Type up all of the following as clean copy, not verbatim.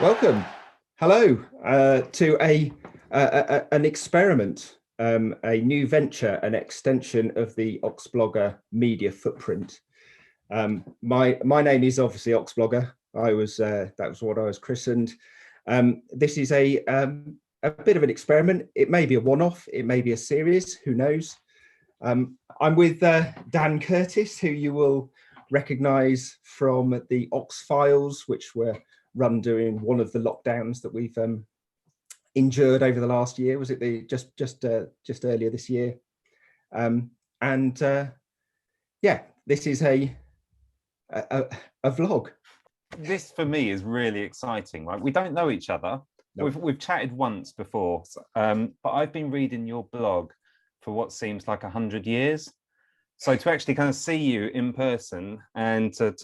Welcome. Hello to an experiment, a new venture, an extension of the Oxblogger media footprint. My name is obviously Oxblogger. That was what I was christened. This is a bit of an experiment. It may be a one-off. It may be a series. Who knows? I'm with Dan Curtis, who you will recognise from the Ox Files, which were run during one of the lockdowns that we've endured over the last year. Was it just earlier this year? Yeah, this is a vlog. This for me is really exciting, right? We don't know each other. Nope. We've chatted once before, but I've been reading your blog for what seems like 100 years. So to actually kind of see you in person and to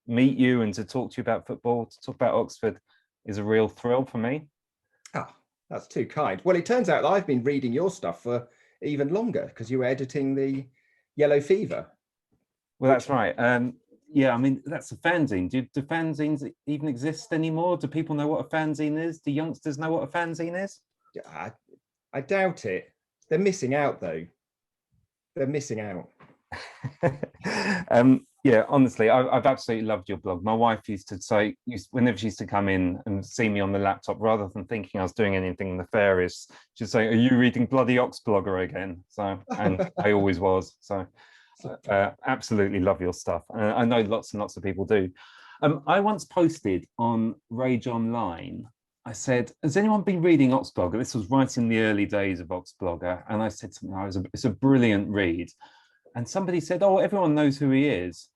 meet you and to talk to you about football, to talk about Oxford, is a real thrill for me. Ah, that's too kind. Well, it turns out that I've been reading your stuff for even longer because you were editing the Yellow Fever. Well, that's right. Yeah, I mean, that's a fanzine. Do fanzines even exist anymore? Do people know what a fanzine is? Do youngsters know what a fanzine is? I doubt it. They're missing out, though. They're missing out. Yeah, honestly, I've absolutely loved your blog. My wife used to say, whenever she used to come in and see me on the laptop, rather than thinking I was doing anything nefarious, she'd say, "Are you reading bloody Oxblogger again?" So, and I always was. So, absolutely love your stuff. I know lots and lots of people do. I once posted on Rage Online. I said, "Has anyone been reading Oxblogger?" This was right in the early days of Oxblogger, and I said something. It's a brilliant read. And somebody said, "Oh, everyone knows who he is,"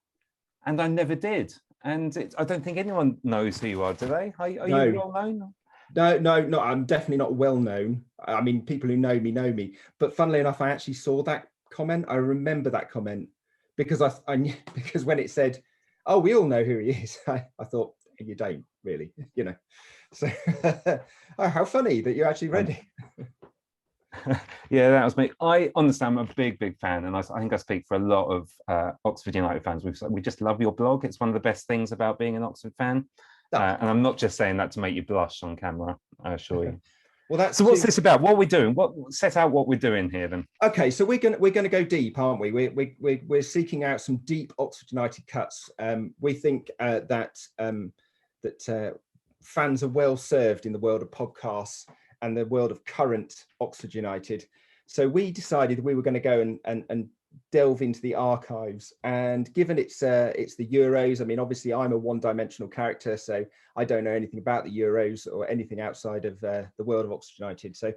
and I never did. And I don't think anyone knows who you are, do they? Are you well known? No. I'm definitely not well known. I mean, people who know me. But funnily enough, I actually saw that comment. I remember that comment because I knew, because when it said, "Oh, we all know who he is," I thought, you don't really, you know. So, oh, how funny that you actually read it. Yeah, that was me. I understand. I'm a big fan, and I think I speak for a lot of Oxford United fans. We just love your blog. It's one of the best things about being an Oxford fan, and I'm not just saying that to make you blush on camera. I assure you. Well, so. What's this about? What are we doing? Set out what we're doing here then? Okay, so we're gonna go deep, aren't we? We're seeking out some deep Oxford United cuts. We think that fans are well served in the world of podcasts and the world of current Oxford United. So we decided we were going to go and delve into the archives. And given it's the Euros, I mean, obviously I'm a one-dimensional character, so I don't know anything about the Euros or anything outside of the world of Oxford United. So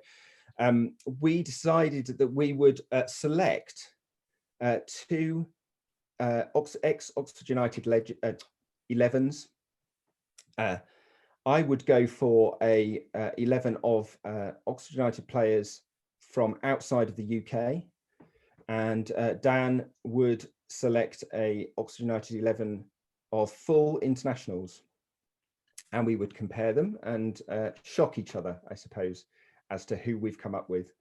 we decided that we would select two ex-Oxford United 11s. I would go for a 11 of Oxford United players from outside of the UK, and Dan would select a Oxford United 11 of full internationals, and we would compare them and shock each other, I suppose, as to who we've come up with.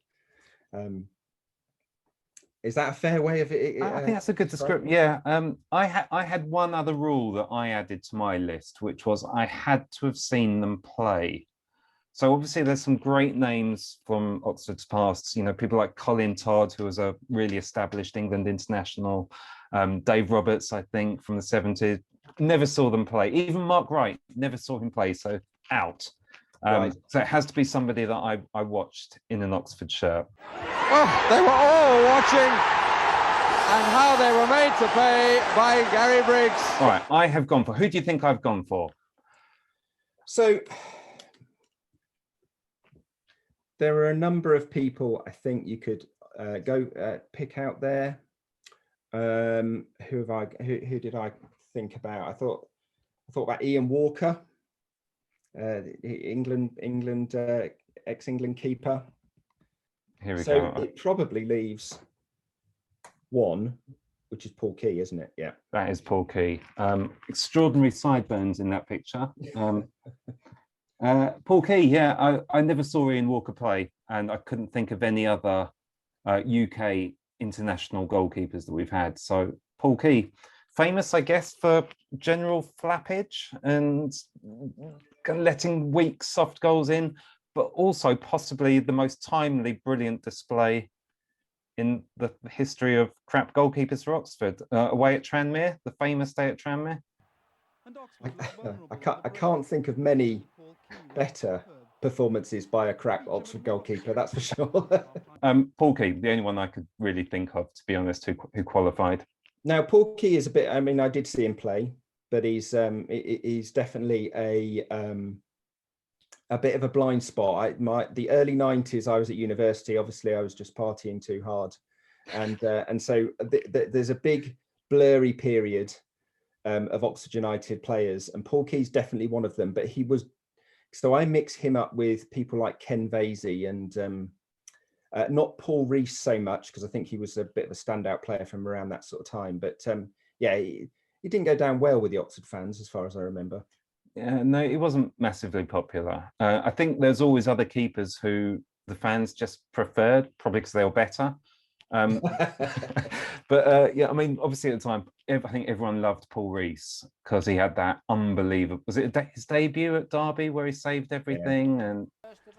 Is that a fair way of it? I think that's a good description. Yeah. I had one other rule that I added to my list, which was I had to have seen them play. So obviously there's some great names from Oxford's past, you know, people like Colin Todd, who was a really established England international, Dave Roberts, I think, from the 70s, never saw them play. Even Mark Wright, never saw him play, so out. Right. So it has to be somebody that I watched in an Oxford shirt. Oh, they were all watching, and how they were made to pay by Gary Briggs. All right, I have gone for, who do you think I've gone for? So there are a number of people I think you could go pick out there. Who did I think about? I thought about Ian Walker, England ex-England keeper. Here we go. So it probably leaves one, which is Paul Key, isn't it? Yeah, that is Paul Key. Extraordinary sideburns in that picture. Paul Key, yeah, I never saw Ian Walker play, and I couldn't think of any other UK international goalkeepers that we've had. So Paul Key, famous, I guess, for general flappage and letting weak, soft goals in, but also possibly the most timely, brilliant display in the history of crap goalkeepers for Oxford, away at Tranmere, the famous day at Tranmere. I can't think of many better performances by a crap Oxford goalkeeper, that's for sure. Paul Key, the only one I could really think of, to be honest, who qualified. Now, Paul Key is a bit, I mean, I did see him play, but he's definitely a bit of a blind spot. The early 90s, I was at university. Obviously, I was just partying too hard. And so there's a big blurry period of Oxford United players, and Paul Key's definitely one of them. But he was, so I mix him up with people like Ken Vasey and not Paul Rees so much, because I think he was a bit of a standout player from around that sort of time. But yeah, he didn't go down well with the Oxford fans, as far as I remember. Yeah, no, he wasn't massively popular. I think there's always other keepers who the fans just preferred, probably because they were better. But yeah, I mean, obviously at the time, I think everyone loved Paul Rees because he had that unbelievable. Was it his debut at Derby where he saved everything? Yeah. And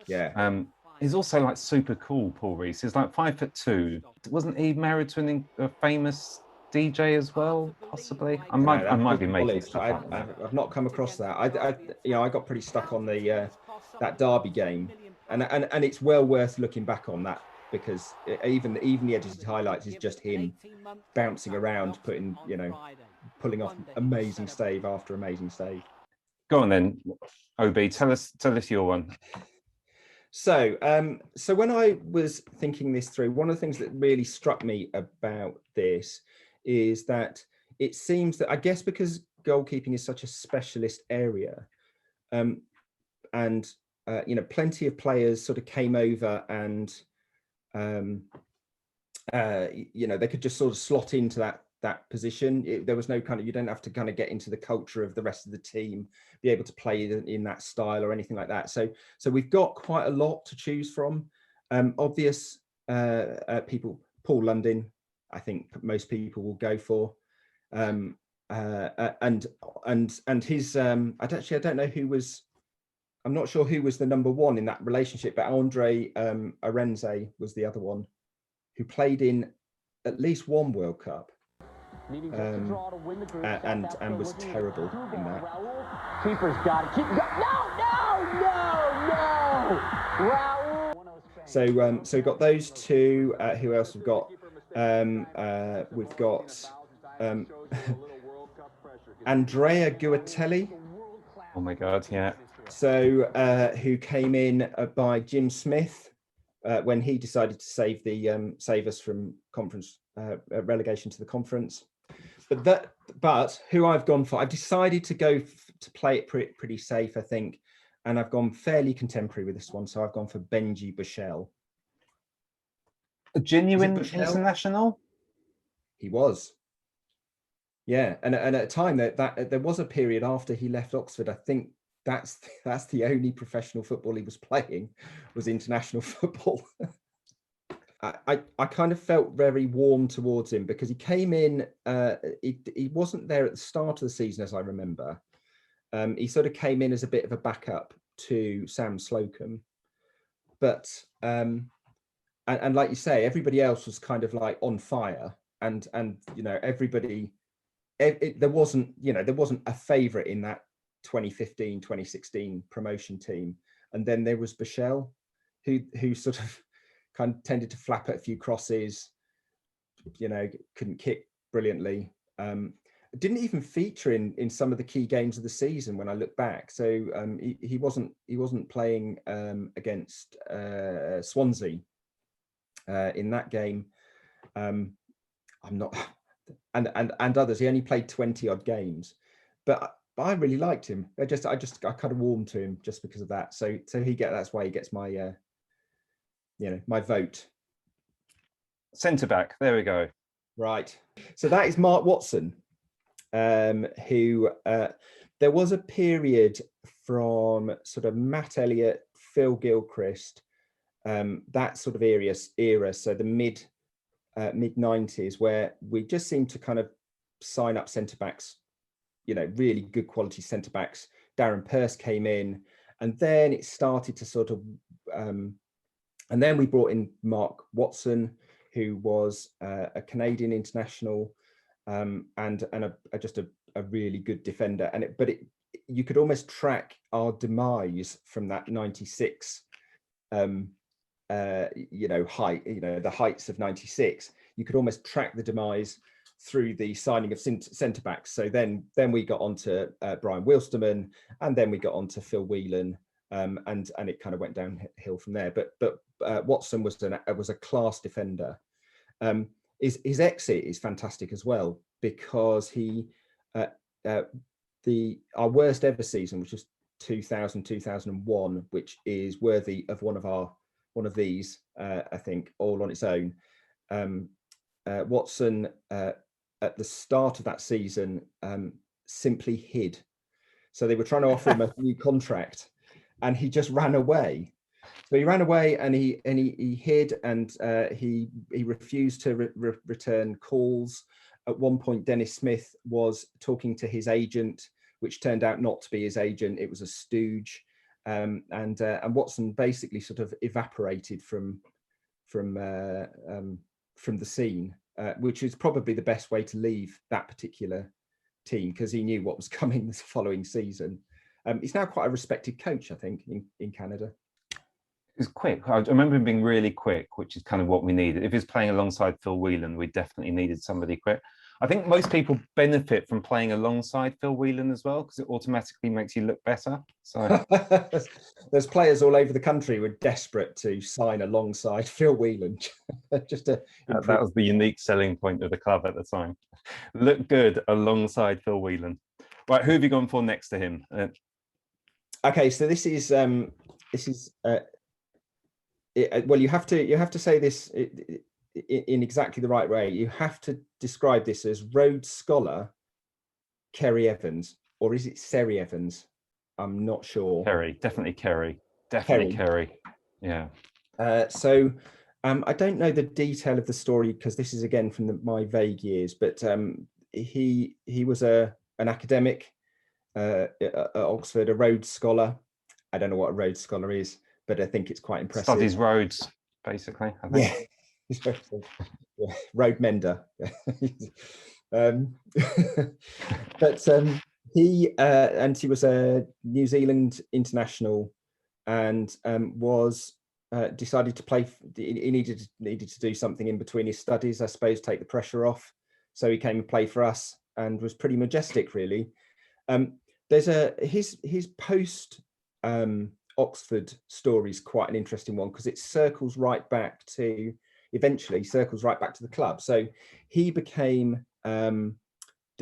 yeah, he's also like super cool. Paul Rees. He's like 5'2". Wasn't he married to a famous DJ as well? Possibly. I might be making stuff up. I've not come across that. I got pretty stuck on the that Derby game, and it's well worth looking back on that, because even the edited highlights is just him bouncing around, pulling off amazing stave after amazing stave. Go on then, OB. Tell us your one. So when I was thinking this through, one of the things that really struck me about this is that it seems that, I guess because goalkeeping is such a specialist area, and plenty of players sort of came over and they could just sort of slot into that position. There was no you don't have to kind of get into the culture of the rest of the team, be able to play in that style or anything like that. So we've got quite a lot to choose from. Obvious people, Paul London, I think most people will go for, and his I don't know who was. I'm not sure who was the number one in that relationship, but Andre Arenze was the other one, who played in at least one World Cup, and was terrible in that. Keeper's got it. Keep no! So we've got those two. Who else we've got? We've got Andrea Guatelli. Oh my God, yeah. So who came in by Jim Smith when he decided to save us from conference relegation to the conference. But who I've gone for, I've decided to go to play it pretty safe, I think, and I've gone fairly contemporary with this one. So I've gone for Benji Bushell. A genuine international? He was. Yeah, and at a time that there was a period after he left Oxford, I think that's the only professional football he was playing, was international football. I kind of felt very warm towards him because he came in, he wasn't there at the start of the season, as I remember. He sort of came in as a bit of a backup to Sam Slocum, but and like you say, everybody else was kind of like on fire, and everybody, there wasn't a favourite in that 2015-2016 promotion team, and then there was Bushell, who sort of kind of tended to flap at a few crosses, couldn't kick brilliantly, didn't even feature in some of the key games of the season when I look back. So he wasn't playing against Swansea in that game. I'm not, and others. He only played 20 odd games, but I really liked him. I kind of warmed to him just because of that. So that's why he gets my my vote. Centre back. There we go. Right. So that is Mark Watson, who there was a period from sort of Matt Elliott, Phil Gilchrist, that sort of era. So the mid 90s, where we just seemed to kind of sign up centre backs, really good quality centre backs Darren Pearce came in, and then it started to sort of, and then we brought in Mark Watson, who was a Canadian international, and just a really good defender. And you could almost track our demise from that 96 height, the heights of 96. You could almost track the demise through the signing of centre backs. So then we got on to Brian Wilstermann, and then we got on to Phil Whelan, and it kind of went downhill from there. But Watson was a class defender. His exit is fantastic as well, because he our worst ever season, which was 2000-2001, which is worthy of one of these, I think, all on its own. Watson at the start of that season simply hid. So they were trying to offer him a new contract, and he just ran away. So he ran away, and he hid, and he refused to return calls. At one point, Dennis Smith was talking to his agent, which turned out not to be his agent. It was a stooge, and Watson basically sort of evaporated from the scene, which is probably the best way to leave that particular team, because he knew what was coming the following season. He's now quite a respected coach, I think, in Canada. He's quick. I remember him being really quick, which is kind of what we needed. If he's playing alongside Phil Whelan, we definitely needed somebody quick. I think most people benefit from playing alongside Phil Whelan as well, because it automatically makes you look better. So there's players all over the country who are desperate to sign alongside Phil Whelan. Just to that was the unique selling point of the club at the time. Look good alongside Phil Whelan. Right, who have you gone for next to him? Okay, so this is well, you have to say this in exactly the right way. You have to describe this as Rhodes Scholar Kerry Evans, or is it Seri Evans? I'm not sure. Kerry, definitely Kerry. Definitely Kerry. Yeah. So I don't know the detail of the story, because this is again from my vague years, but he was an academic at Oxford, a Rhodes Scholar. I don't know what a Rhodes Scholar is, but I think it's quite impressive. Studies roads, basically, I think. Yeah. Yeah, road mender. But he was a New Zealand international, and was decided to play. He needed to do something in between his studies, I suppose, take the pressure off. So he came and played for us, and was pretty majestic, really. There's his post Oxford story is quite an interesting one, because it circles right back to the club. So he became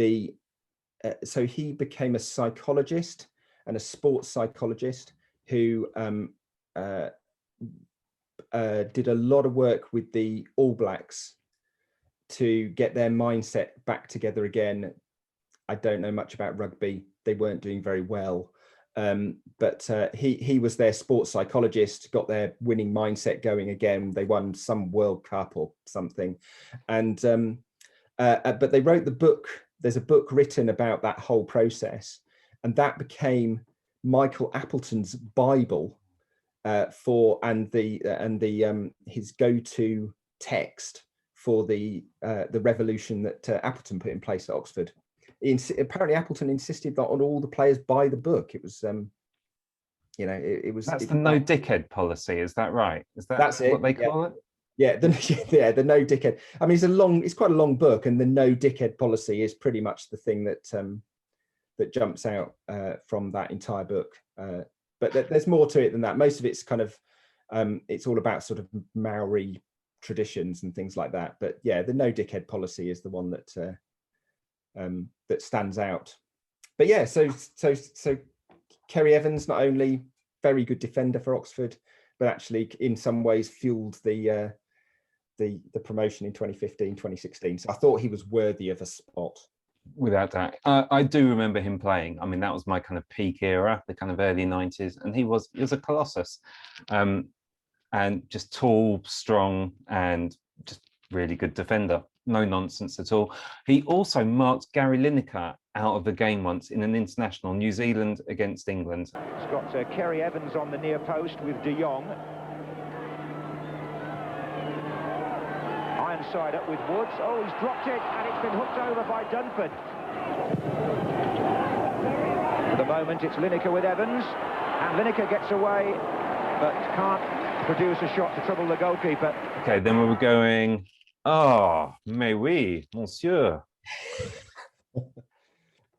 he became a psychologist and a sports psychologist who did a lot of work with the All Blacks to get their mindset back together again. I don't know much about rugby. They weren't doing very well. But he was their sports psychologist, got their winning mindset going again. They won some World Cup or something, and but they wrote the book. There's a book written about that whole process, and that became Michael Appleton's Bible his go-to text for the revolution that Appleton put in place at Oxford. Apparently Appleton insisted that on all the players buy the book. It was it was the no dickhead policy, is that right? That's what they call it? Yeah, the no dickhead. I mean, it's quite a long book, and the no dickhead policy is pretty much the thing that that jumps out from that entire book. But there's more to it than that. Most of it's kind of it's all about sort of Maori traditions and things like that. But yeah, the no dickhead policy is the one that that stands out. But yeah, so Kerry Evans, not only very good defender for Oxford, but actually in some ways fueled the promotion in 2015, 2016. So I thought he was worthy of a spot. Without doubt. I do remember him playing. I mean, that was my kind of peak era, the kind of early 90s, and he was a colossus, and just tall, strong, and just really good defender. No nonsense at all. He also marked Gary Lineker out of the game once in an international, New Zealand against England. It's got Kerry Evans on the near post with De Jong. Ironside up with Woods. Oh, he's dropped it, and it's been hooked over by Dunford. For the moment, it's Lineker with Evans, and Lineker gets away, but can't produce a shot to trouble the goalkeeper. Okay, then we were going, oh, mais oui, monsieur. You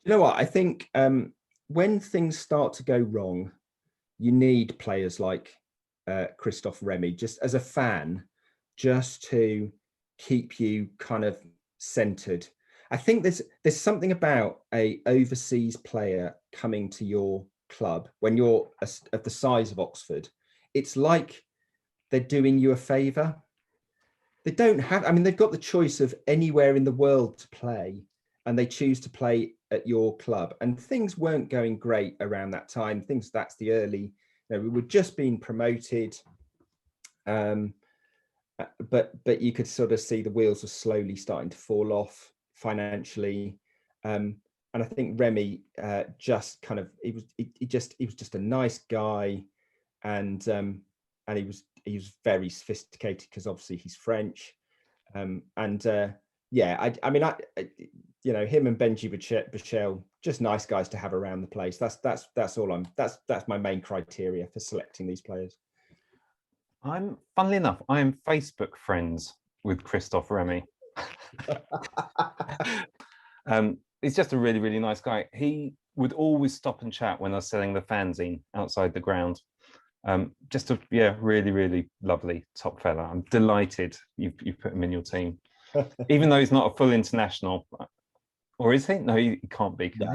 know what? I think when things start to go wrong, you need players like Christophe Remy, just as a fan, just to keep you kind of centered. I think there's something about a overseas player coming to your club when you're of the size of Oxford. It's like they're doing you a favor. They don't have, I mean, they've got the choice of anywhere in the world to play, and they choose to play at your club. And things weren't going great around that time. That's the early, you know, we were just being promoted. But you could sort of see the wheels were slowly starting to fall off financially. And I think Remy just kind of, he was just a nice guy, and he was very sophisticated because obviously he's French. Yeah, I mean, you know, him and Benji Bichel, just nice guys to have around the place. That's all that's my main criteria for selecting these players. Funnily enough, I am Facebook friends with Christophe Remy. He's just a really, really nice guy. He would always stop and chat when I was selling the fanzine outside the ground. Just a really, really lovely top fella. I'm delighted you put him in your team, even though he's not a full international. Or is he? No, he can't be. Can he?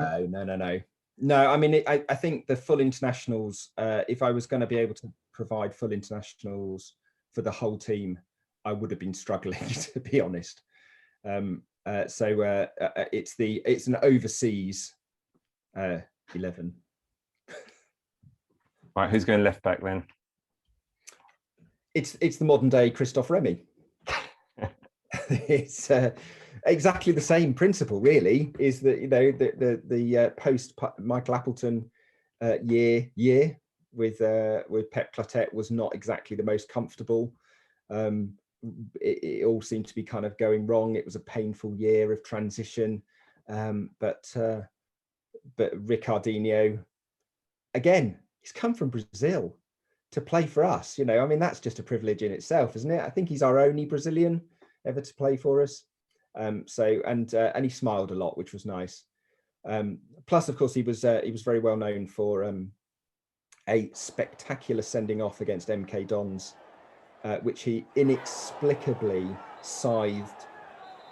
No. I mean, I think the full internationals. If I was going to be able to provide full internationals for the whole team, I would have been struggling, to be honest. It's an overseas 11. Right, who's going left back then? It's the modern day Christophe Remy. It's exactly the same principle, really. Is that, you know, the post Michael Appleton year with Pep Clotet was not exactly the most comfortable. It all seemed to be kind of going wrong. It was a painful year of transition, but Ricardinho, again, he's come from Brazil to play for us. You know, I mean, that's just a privilege in itself, isn't it? I think he's our only Brazilian ever to play for us. And he smiled a lot, which was nice. Plus, of course, he was very well known for a spectacular sending off against MK Dons, which he inexplicably scythed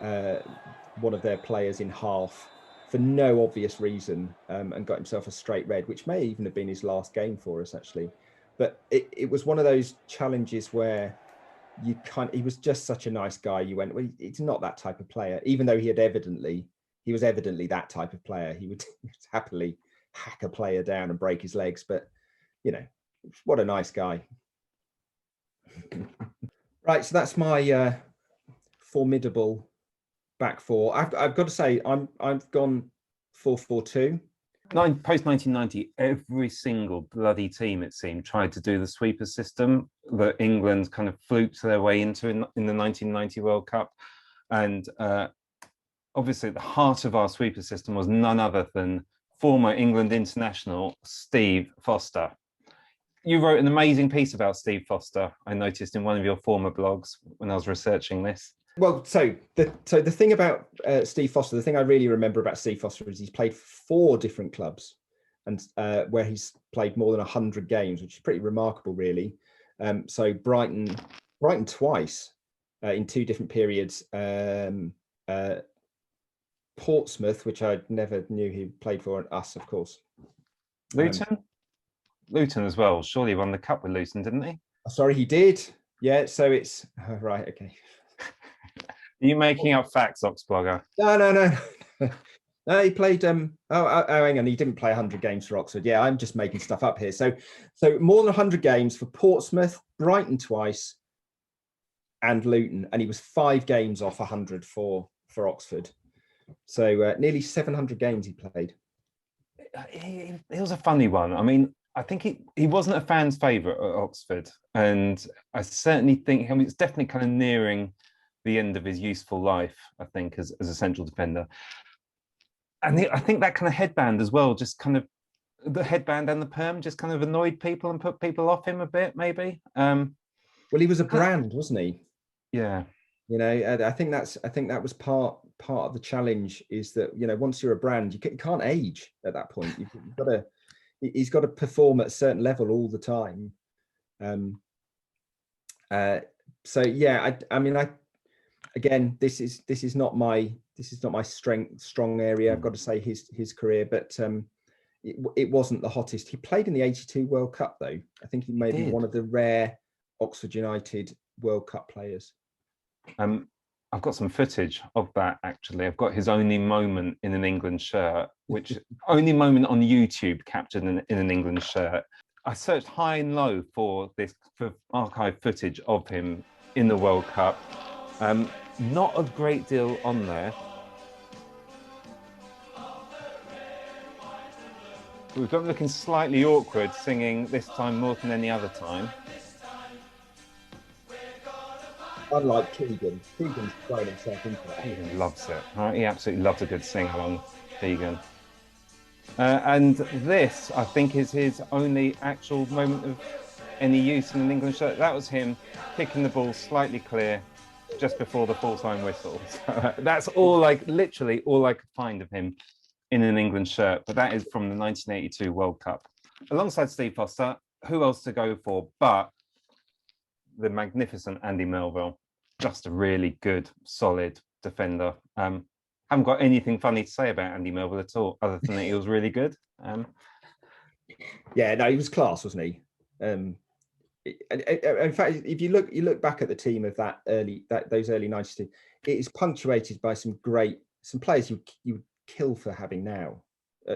one of their players in half for no obvious reason, and got himself a straight red, which may even have been his last game for us, actually. But it was one of those challenges where he was just such a nice guy. You went, well, he's not that type of player, even though he was evidently that type of player. He would happily hack a player down and break his legs, but you know, what a nice guy. Right, so that's my formidable back four. I've got to say, I've gone 4-4-2. Post 1990, every single bloody team, it seemed, tried to do the sweeper system that England kind of fluked their way into in the 1990 World Cup. And obviously, at the heart of our sweeper system was none other than former England international Steve Foster. You wrote an amazing piece about Steve Foster, I noticed in one of your former blogs when I was researching this. Well, so the thing about Steve Foster, the thing I really remember about Steve Foster is he's played 4 different clubs, and where he's played more than 100 games, which is pretty remarkable, really. So Brighton twice in 2 different periods. Portsmouth, which I never knew he played for, and us, of course. Luton as well. Surely he won the cup with Luton, didn't he? Sorry, he did. Yeah. So it's right. Okay. Are you making up facts, Oxblogger? No. No, he played. Hang on. He didn't play 100 games for Oxford. Yeah, I'm just making stuff up here. So more than 100 games for Portsmouth, Brighton twice, and Luton, and he was 5 games off 100 for Oxford. So nearly 700 games he played. It was a funny one. I mean, I think he wasn't a fan's favourite at Oxford, and I certainly think it's definitely kind of nearing the end of his useful life, I think, as a central defender. And I think that kind of headband as well, just kind of the headband and the perm just kind of annoyed people and put people off him a bit, maybe. Well, he was a brand, wasn't he? Yeah. You know, I think that was part of the challenge, is that, you know, once you're a brand, you can't age at that point. He's got to perform at a certain level all the time. So yeah, I mean, again, this is not my strong area. I've got to say his career, but it wasn't the hottest. He played in the '82 World Cup, though. I think he may be one of the rare Oxford United World Cup players. I've got some footage of that, actually. I've got his only moment in an England shirt, which only moment on YouTube captured in an England shirt. I searched high and low for archive footage of him in the World Cup. Not a great deal on there. We've got him looking slightly awkward, singing "This Time More Than Any Other Time." Unlike Keegan's thrown himself into that. Keegan loves it. Right? He absolutely loves a good sing-along, Keegan. And this, I think, is his only actual moment of any use in an England shirt. That was him kicking the ball slightly clear just before the full-time whistle. So that's literally all I could find of him in an England shirt. But that is from the 1982 World Cup. Alongside Steve Foster, who else to go for but the magnificent Andy Melville? Just a really good, solid defender. Haven't got anything funny to say about Andy Melville at all, other than that he was really good. Yeah, no, he was class, wasn't he? In fact, if you look back at the team of those early 90s, it is punctuated by some players you would kill for having now,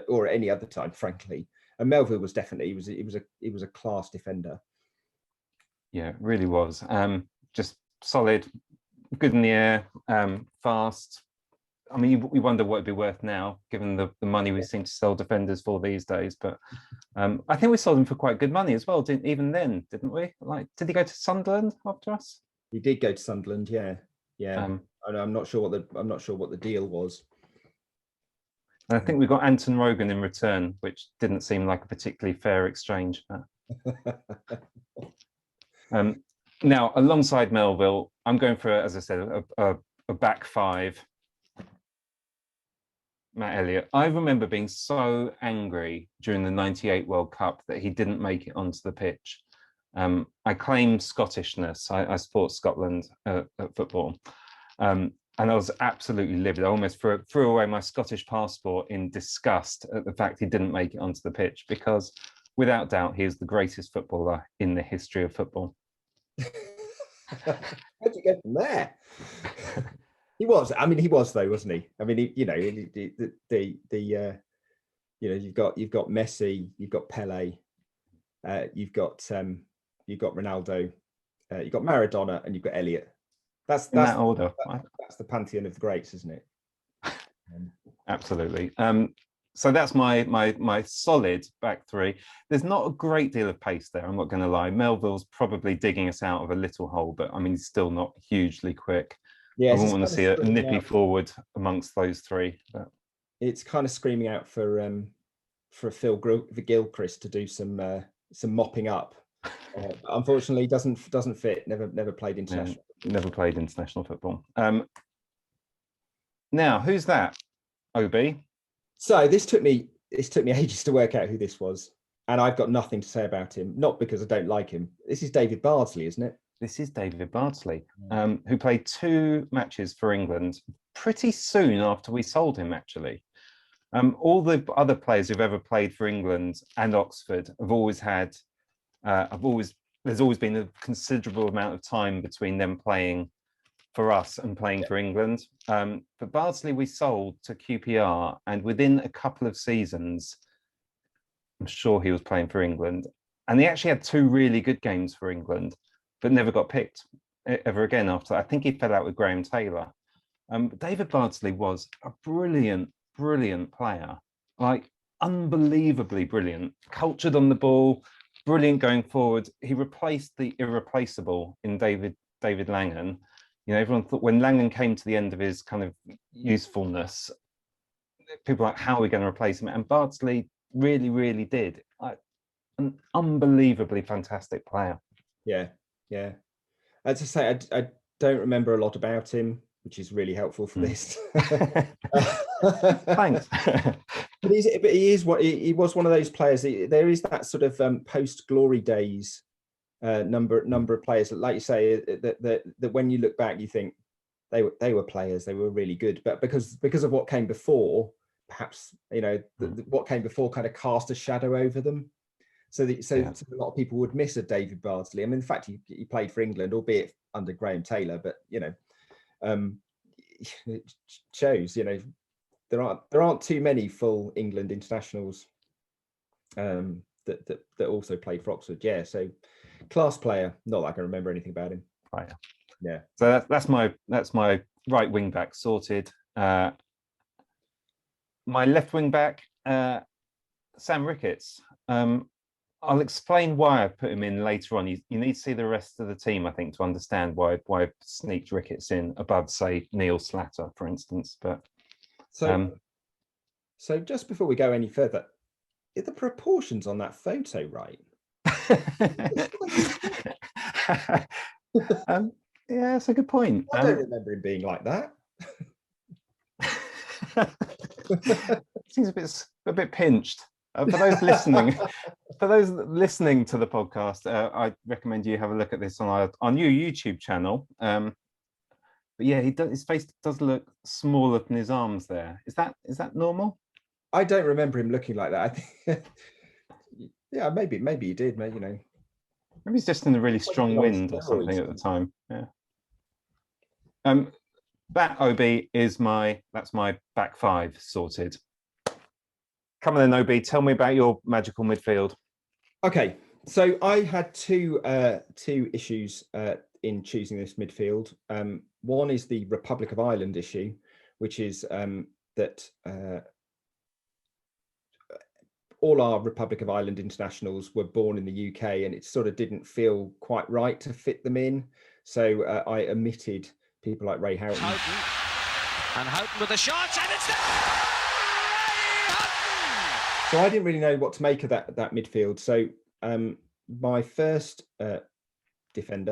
or at any other time, frankly. And Melville was definitely he was a class defender. Yeah, it really was. Just solid, good in the air, fast. I mean, we wonder what it'd be worth now, given the money we seem to sell defenders for these days. But I think we sold him for quite good money as well. Didn't we? Like, did he go to Sunderland after us? He did go to Sunderland. Yeah. I'm not sure what the deal was. And I think we got Anton Rogan in return, which didn't seem like a particularly fair exchange. Now, alongside Melville, I'm going for, as I said, a back five. Matt Elliott. I remember being so angry during the '98 World Cup that he didn't make it onto the pitch. I claim Scottishness. I support Scotland at football. And I was absolutely livid. I almost threw away my Scottish passport in disgust at the fact he didn't make it onto the pitch, because without doubt, he is the greatest footballer in the history of football. How'd you get from there? He was. I mean, he was, though, wasn't he? I mean, you've got Messi, you've got Pele, you've got Ronaldo, you've got Maradona, and you've got Elliott. That's that order. That's the pantheon of the greats, isn't it? Absolutely. So that's my solid back three. There's not a great deal of pace there, I'm not going to lie. Melville's probably digging us out of a little hole, but I mean, he's still not hugely quick. Yeah, I wouldn't want to see a nippy forward amongst those three. But it's kind of screaming out for Phil Gilchrist to do some mopping up. Unfortunately, doesn't fit. Never played international. Yeah, never played international football. Now, who's that? OB. So this took me ages to work out who this was, and I've got nothing to say about him. Not because I don't like him. This is David Bardsley, isn't it? This is David Bardsley, who played 2 matches for England pretty soon after we sold him, actually. All the other players who've ever played for England and Oxford have always had, there's always been a considerable amount of time between them playing for us and playing for England. But Bardsley we sold to QPR, and within a couple of seasons, I'm sure he was playing for England. And he actually had 2 really good games for England, but never got picked ever again after that. I think he fell out with Graham Taylor. David Bardsley was a brilliant player, like unbelievably brilliant, cultured on the ball, brilliant going forward. He replaced the irreplaceable in David Langen. You know, everyone thought when Langen came to the end of his kind of usefulness, people were like, how are we going to replace him? And Bardsley really did. Like, an unbelievably fantastic player. Yeah. As I say, I don't remember a lot about him, which is really helpful for this. Thanks. But he was one of those players. There is that sort of post glory days number of players that, like you say, that when you look back, you think they were players. They were really good, but because of what came before, perhaps, you know, what came before kind of cast a shadow over them. So a lot of people would miss a David Bardsley. I mean, in fact, he played for England, albeit under Graham Taylor, but you know, it shows, you know, there aren't too many full England internationals that also played for Oxford. Yeah, so class player. Not that I can remember anything about him. Right. Yeah. So that's my right wing back sorted. My left wing back, Sam Ricketts. I'll explain why I put him in later on. You need to see the rest of the team, I think, to understand why I've sneaked Ricketts in above, say, Neil Slatter, for instance. But so just before we go any further, are the proportions on that photo right? Yeah, that's a good point. I don't remember him being like that. Seems a bit pinched. For those listening, to the podcast, I recommend you have a look at this on our new YouTube channel. But yeah, his face does look smaller than his arms there. Is that normal? I don't remember him looking like that. I think, yeah, maybe he did. Maybe, you know, maybe he's just in a really strong wind or something at the time. Yeah. That OB is that's my back five sorted. Come on then, OB, tell me about your magical midfield. Okay, so I had two issues in choosing this midfield. One is the Republic of Ireland issue, which is that all our Republic of Ireland internationals were born in the UK, and it sort of didn't feel quite right to fit them in. So I omitted people like Ray Houghton. And Houghton with the shot, and it's there! So I didn't really know what to make of that midfield. So my first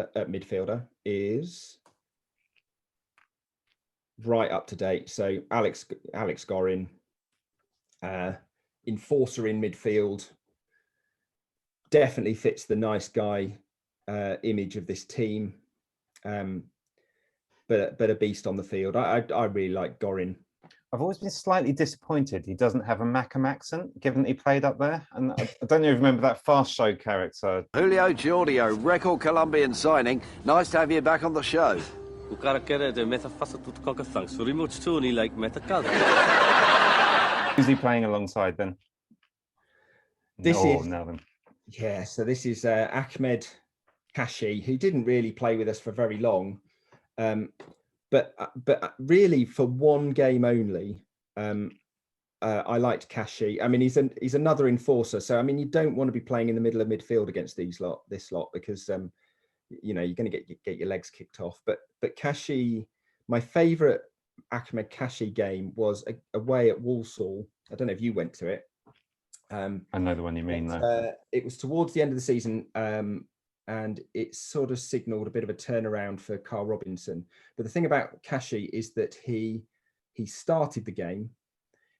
midfielder is right up to date. So Alex Gorin, enforcer in midfield, definitely fits the nice guy image of this team, but a beast on the field. I really like Gorin. I've always been slightly disappointed he doesn't have a Macam accent, given that he played up there. And I don't even remember that Fast Show character. Julio Giorgio, record Colombian signing. Nice to have you back on the show. Who's he playing alongside then? Yeah, so this is Ahmed Kashi, who didn't really play with us for very long. But really for one game only, I liked Kashi. I mean, he's another enforcer. So I mean, you don't want to be playing in the middle of midfield against this lot because you know, you're going to get your legs kicked off. But Kashi, my favourite Ahmed Kashi game was away at Walsall. I don't know if you went to it. I know the one you mean, though. It was towards the end of the season. And it sort of signalled a bit of a turnaround for Carl Robinson. But the thing about Kashi is that he started the game,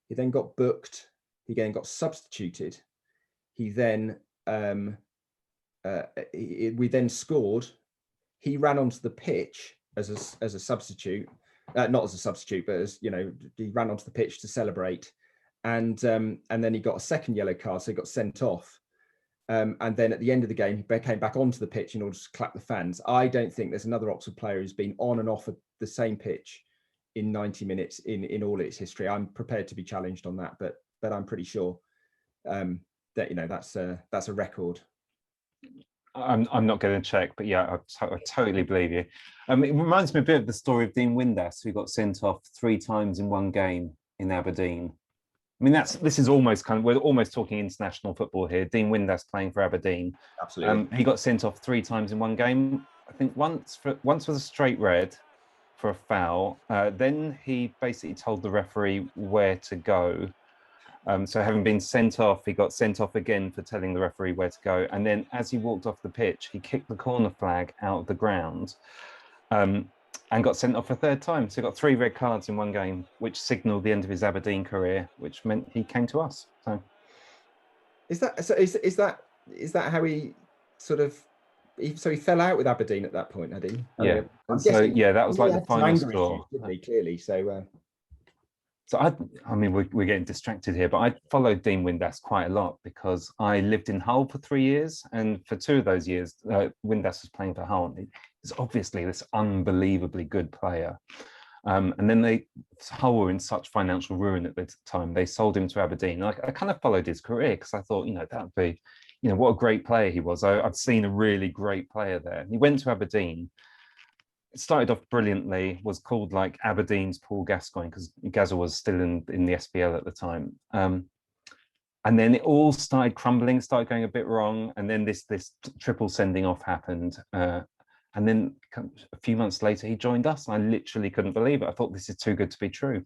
he then got booked, he then got substituted, he then we then scored. He ran onto the pitch as a substitute, not as a substitute, but as, you know, he ran onto the pitch to celebrate, and then he got a second yellow card, so he got sent off. And then at the end of the game, he came back onto the pitch in order to clap the fans. I don't think there's another Oxford player who's been on and off of the same pitch in 90 minutes in all its history. I'm prepared to be challenged on that, but I'm pretty sure that, you know, that's a record. I'm not going to check, but yeah, I totally believe you. It reminds me a bit of the story of Dean Windass, who got sent off 3 times in one game in Aberdeen. I mean, this is almost we're almost talking international football here. Dean Windass playing for Aberdeen. Absolutely. He got sent off 3 times in one game. I think once was a straight red for a foul. Then he basically told the referee where to go. So having been sent off, he got sent off again for telling the referee where to go. And then as he walked off the pitch, he kicked the corner flag out of the ground and got sent off a 3rd time. So he got 3 red cards in one game, which signalled the end of his Aberdeen career, which meant he came to us. So is that how he sort of? So he fell out with Aberdeen at that point, had he? Yeah. That was like the final straw. Clearly, so. So I mean, we're getting distracted here, but I followed Dean Windass quite a lot because I lived in Hull for 3 years, and for 2 of those years, Windass was playing for Hull. He's obviously this unbelievably good player, and then Hull were in such financial ruin at the time. They sold him to Aberdeen. I kind of followed his career because I thought, that would be, what a great player he was. I've seen a really great player there. He went to Aberdeen. It started off brilliantly, was called like Aberdeen's Paul Gascoigne because Gazza was still in the SPL at the time. And then it all started crumbling, started going a bit wrong. And then this triple sending off happened. And then a few months later, he joined us. And I literally couldn't believe it. I thought, this is too good to be true.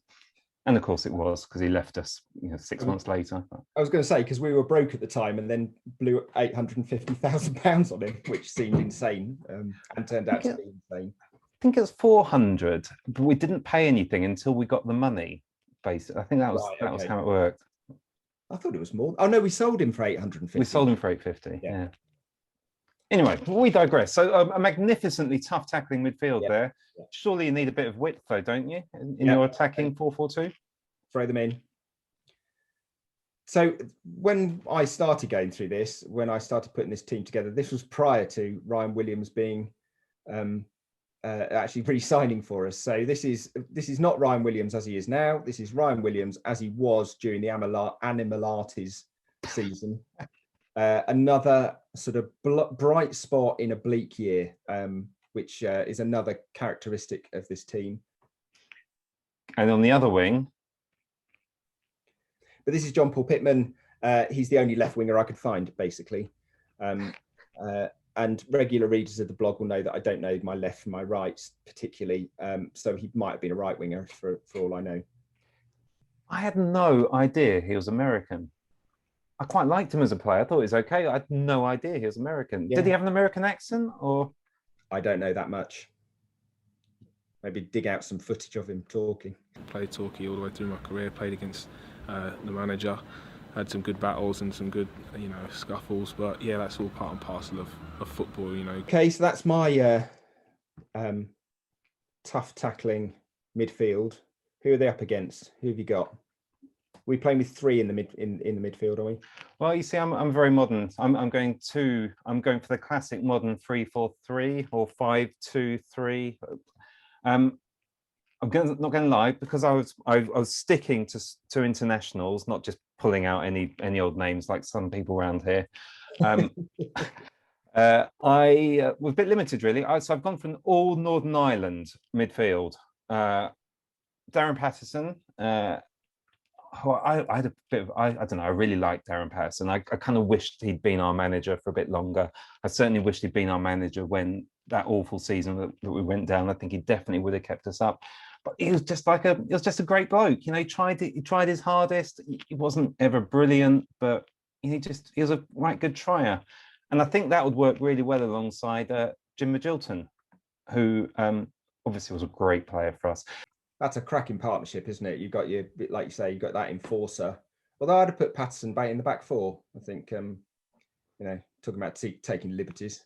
And of course it was, because he left us 6 months later. I was going to say, because we were broke at the time and then blew £850,000 on him, which seemed insane and turned out to be insane. I think it was 400, but we didn't pay anything until we got the money. Basically, I think that was how it worked. I thought it was more. Oh no, we sold him for 850. We sold him for 850. Yeah. Anyway, we digress. So a magnificently tough tackling midfield there. Yeah. Surely you need a bit of width, though, don't you, in your attacking 4-4-2? Throw them in. So when I started going through this, when I started putting this team together, this was prior to Ryan Williams being actually re-signing for us. So this is not Ryan Williams as he is now. This is Ryan Williams as he was during the Animalates season. Another sort of bright spot in a bleak year, which is another characteristic of this team. And on the other wing. But this is John Paul Pittman. He's the only left winger I could find, basically. And regular readers of the blog will know that I don't know my left from my right particularly. So he might have been a right winger for all I know. I had no idea he was American. I quite liked him as a player. I thought he was okay. I had no idea he was American. Yeah. Did he have an American accent or? I don't know that much. Maybe dig out some footage of him talking. Played Torquay all the way through my career, played against the manager. Had some good battles and some good, scuffles. But yeah, that's all part and parcel of football, Okay, so that's my tough tackling midfield. Who are they up against? Who have you got? We playing with 3 in the midfield, are we? Well, you see, I'm very modern. I'm going for the classic modern 3-4-3 or 5-2-3. not going to lie, because I was sticking to internationals, not just pulling out any old names like some people around here. I was a bit limited, really. So I've gone for an all Northern Ireland midfield. Darren Patterson. I had a bit of, I don't know, I really liked Darren Patterson. I kind of wished he'd been our manager for a bit longer. I certainly wished he'd been our manager when that awful season that we went down. I think he definitely would have kept us up. But he was just a great bloke. He tried his hardest. He wasn't ever brilliant, but he was a right good trier. And I think that would work really well alongside Jim Magilton, who obviously was a great player for us. That's a cracking partnership, isn't it? You've got like you say, you've got that enforcer. Although I'd have put Patterson back in the back 4. I think, talking about taking liberties.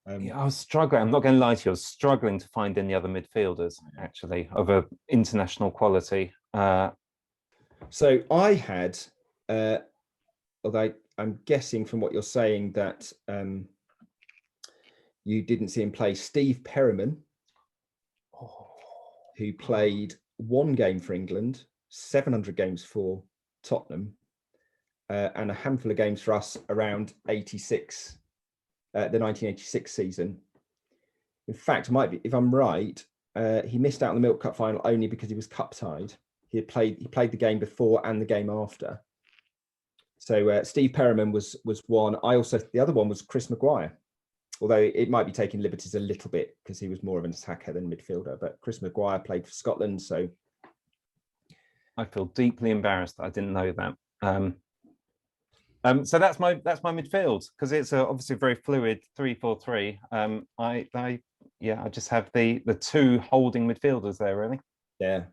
I was struggling. I'm not going to lie to you. I was struggling to find any other midfielders, actually, of an international quality. So I had, although I'm guessing from what you're saying that you didn't see him play, Steve Perryman, who played 1 game for England, 700 games for Tottenham, and a handful of games for us around 86 the 1986 season. In fact, might be, if I'm right, he missed out on the Milk Cup final only because he was cup tied. He played the game before and the game after. So Steve Perriman was one. The other one was Chris Maguire, although it might be taking liberties a little bit because he was more of an attacker than midfielder. But Chris Maguire played for Scotland, so I feel deeply embarrassed that I didn't know that. So that's my midfield, because it's obviously a very fluid 3-4-3. I just have the two holding midfielders there, really. Yeah.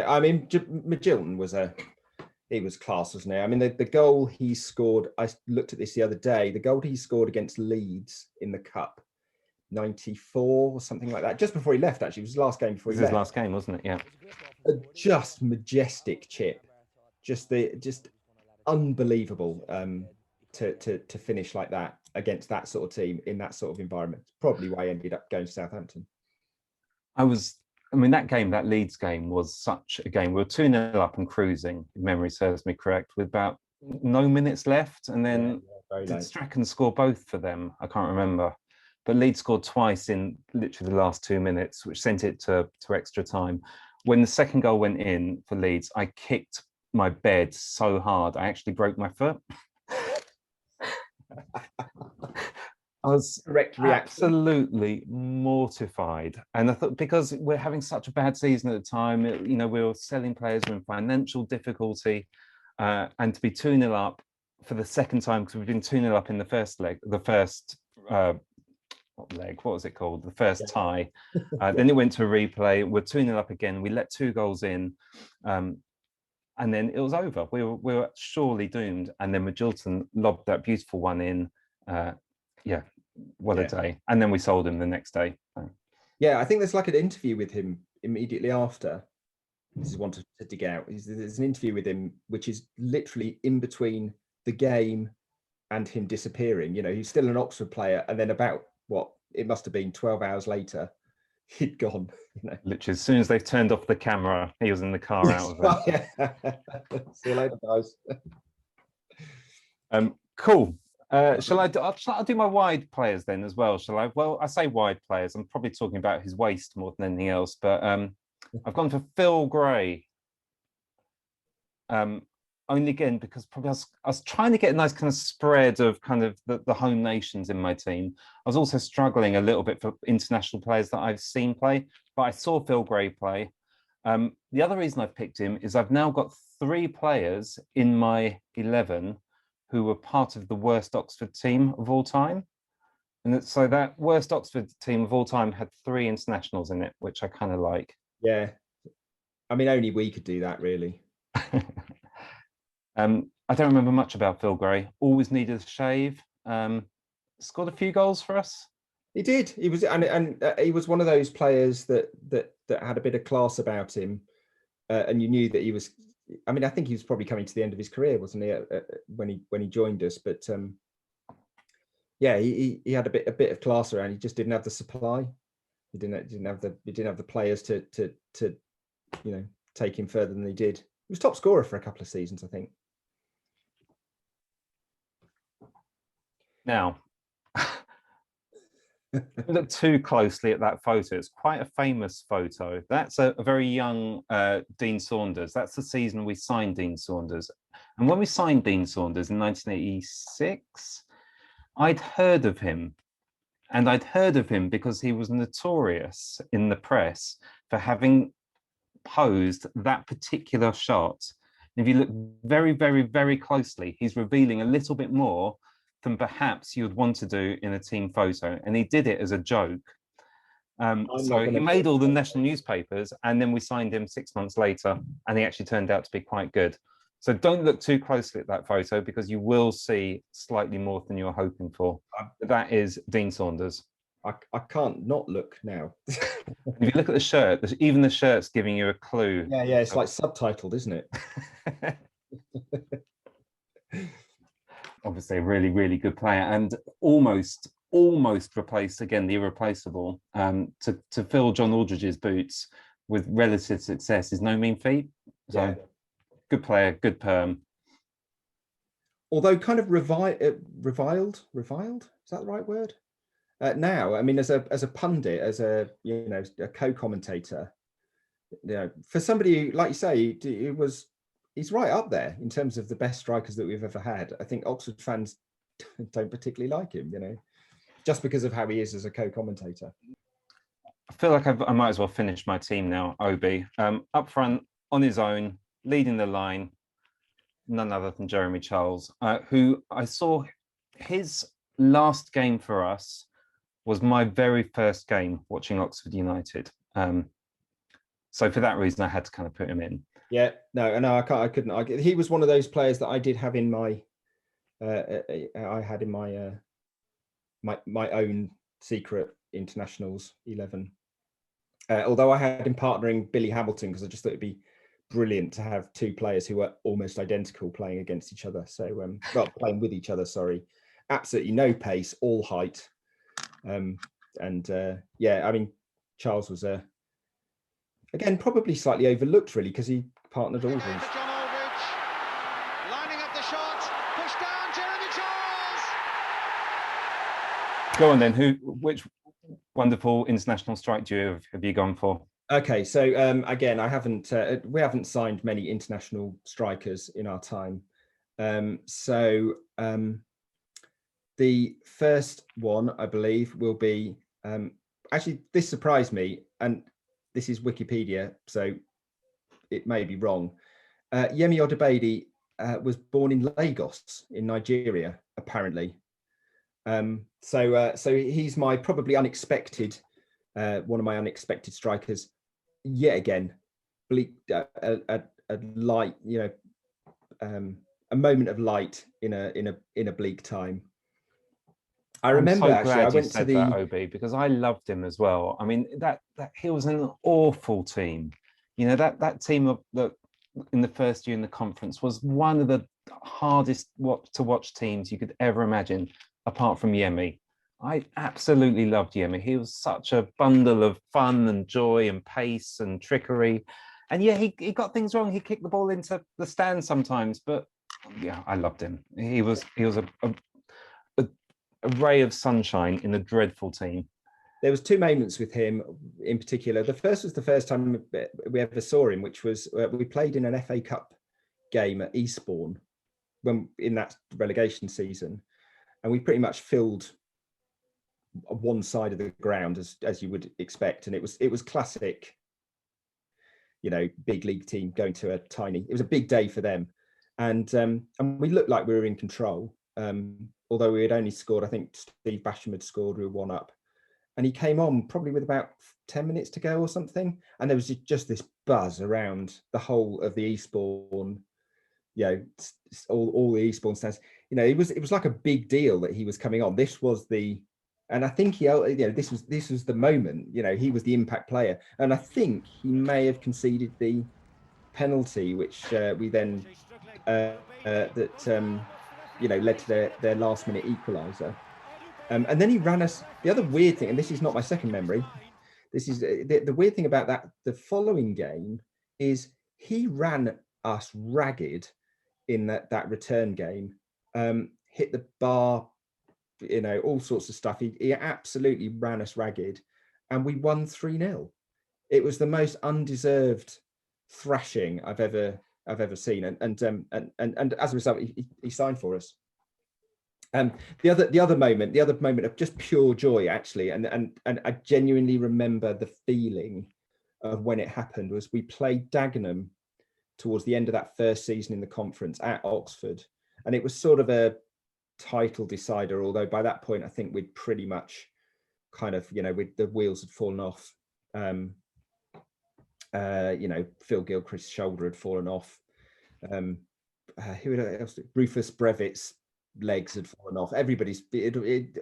I mean, Magilton was class, wasn't he? I mean, the goal he scored, I looked at this the other day, the goal he scored against Leeds in the Cup, 94 or something like that, just before he left, actually. It was his last game before he left. His last game, wasn't it? Yeah. A just majestic chip. Just unbelievable to finish like that against that sort of team in that sort of environment. Probably why he ended up going to Southampton. That Leeds game was such a game. We were 2-0 up and cruising, if memory serves me correct, with about no minutes left. And then did Strachan score both for them? I can't remember. But Leeds scored twice in literally the last 2 minutes, which sent it to extra time. When the second goal went in for Leeds, I kicked my bed so hard, I actually broke my foot. I was absolutely mortified. And I thought, because we're having such a bad season at the time, we were selling players, we're in financial difficulty, and to be 2-0 up for the second time, because we've been 2-0 up in the first leg, what was it called? The first tie. Then it went to a replay. We're 2-0 up again. We let 2 goals in. And then it was over. We were surely doomed. And then Magilton lobbed that beautiful one in. What a day. And then we sold him the next day. Yeah, I think there's like an interview with him immediately after. This is one to dig out. There's an interview with him, which is literally in between the game and him disappearing. He's still an Oxford player. And then about, it must have been 12 hours later, he'd gone. Literally, as soon as they've turned off the camera, he was in the car out of it. See you later, guys. Cool. Shall I do my wide players then as well? Shall I? Well, I say wide players. I'm probably talking about his waist more than anything else. But I've gone for Phil Gray. Only again because probably I was trying to get a nice kind of spread of kind of the home nations in my team. I was also struggling a little bit for international players that I've seen play, but I saw Phil Gray play. The other reason I've picked him is I've now got 3 players in my 11 who were part of the worst Oxford team of all time. And so that worst Oxford team of all time had 3 internationals in it, which I kind of like. Yeah. I mean, only we could do that, really. I don't remember much about Phil Gray. Always needed a shave. Scored a few goals for us. He did. He was, and he was one of those players that had a bit of class about him, and you knew that he was. I mean, I think he was probably coming to the end of his career, wasn't he, when he joined us? But he had a bit of class around. He just didn't have the supply. He didn't have the players to take him further than he did. He was top scorer for a couple of seasons, I think. Now, look too closely at that photo. It's quite a famous photo. That's a very young Dean Saunders. That's the season we signed Dean Saunders. And when we signed Dean Saunders in 1986, I'd heard of him. And I'd heard of him because he was notorious in the press for having posed that particular shot. And if you look very, very, very closely, he's revealing a little bit more than perhaps you'd want to do in a team photo. And he did it as a joke. So he made all the national newspapers, and then we signed him 6 months later, and he actually turned out to be quite good. So don't look too closely at that photo, because you will see slightly more than you're hoping for. That is Dean Saunders. I can't not look now. If you look at the shirt, even the shirt's giving you a clue. Yeah, it's like subtitled, isn't it? Obviously a really, really good player, and almost replaced, again, the irreplaceable. To fill John Aldridge's boots with relative success is no mean feat. So good player, good perm. Although kind of reviled, is that the right word? now. I mean, as a pundit, as a a co-commentator, for somebody who, like you say, he's right up there in terms of the best strikers that we've ever had. I think Oxford fans don't particularly like him, just because of how he is as a co-commentator. I feel like I might as well finish my team now, Obi. Up front, on his own, leading the line, none other than Jeremy Charles, who I saw his last game for us was my very first game watching Oxford United. So for that reason, I had to kind of put him in. Yeah, no, I couldn't. He was one of those players that I did have in my, I had in my my own secret internationals 11. Although I had him partnering Billy Hamilton because I just thought it'd be brilliant to have two players who were almost identical playing against each other. So, well, playing with each other. Sorry, absolutely no pace, all height, yeah, I mean, Charles was again probably slightly overlooked really because he partnered Aldridge. Lining up the shot, pushed down, Jeremy Charles. Go on then. Which wonderful international strike duo have you gone for? Okay, so again, we haven't signed many international strikers in our time. The first one, I believe, will be actually, this surprised me, and this is Wikipedia, so it may be wrong. Yemi Odubade was born in Lagos in Nigeria, apparently. So he's my probably unexpected, one of my unexpected strikers. Yet again, bleak, a light, a moment of light in a bleak time. I remember I'm so actually, glad I you went said to that, Obi, because I loved him as well. I mean, that he was an awful team. That team that in the first year in the conference was one of the hardest to watch teams you could ever imagine, apart from Yemi. I absolutely loved Yemi. He was such a bundle of fun and joy and pace and trickery. And yeah, he got things wrong. He kicked the ball into the stand sometimes, but yeah, I loved him. He was a ray of sunshine in a dreadful team. There was two moments with him in particular. The first was the first time we ever saw him, which was we played in an FA Cup game at Eastbourne when in that relegation season, and we pretty much filled one side of the ground as you would expect, and it was classic, big league team going to a tiny. It was a big day for them, and we looked like we were in control. Although we had only scored, I think Steve Basham had scored, we were 1-up. And he came on probably with about 10 minutes to go or something. And there was just this buzz around the whole of the Eastbourne, all the Eastbourne stands. It was like a big deal that he was coming on. This was and I think this was the moment, he was the impact player. And I think he may have conceded the penalty, which we then, led to their last minute equaliser. And then he ran us. The other weird thing, and this is not my second memory, this is the weird thing about that. The following game is he ran us ragged in that return game. Hit the bar, all sorts of stuff. He absolutely ran us ragged, and we won 3-0. It was the most undeserved thrashing I've ever seen, and as a result, he signed for us. The other moment of just pure joy, actually, and I genuinely remember the feeling of when it happened, was we played Dagenham towards the end of that first season in the conference at Oxford, and it was sort of a title decider. Although by that point, I think we'd pretty much kind of, the wheels had fallen off. Phil Gilchrist's shoulder had fallen off. Who else? Rufus Brevitt's legs had fallen off.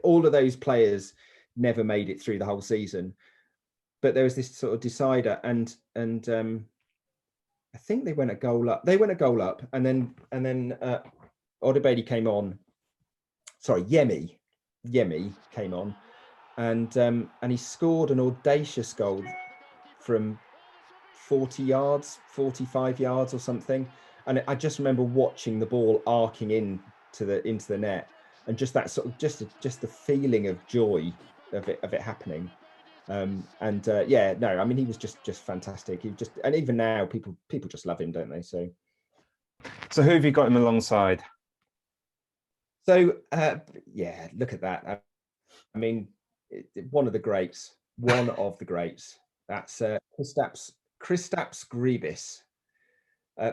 All of those players never made it through the whole season. But there was this sort of decider, and I think they went a goal up. And then Odubade came on. Sorry, Yemi came on, and he scored an audacious goal from 40 yards, 45 yards or something. And I just remember watching the ball arcing into the net, and just that sort of just the feeling of joy of it happening. Yeah, no, I mean, he was just fantastic. And even now, people just love him, don't they? So who have you got him alongside? So yeah, look at that. I mean, one of the greats. That's Kristaps Grybis,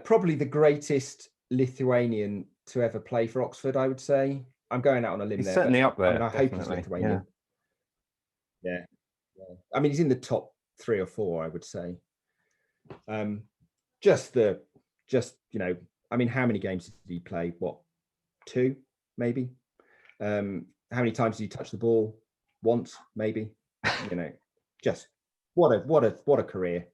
probably the greatest Lithuanian to ever play for Oxford, I would say. I'm going out on a limb. He's there, certainly up there. I mean, I hope he's Lithuanian. Yeah. I mean, he's in the top 3 or 4, I would say. I mean, how many games did he play? What, 2, maybe? How many times did he touch the ball? Once, maybe. Just what a career.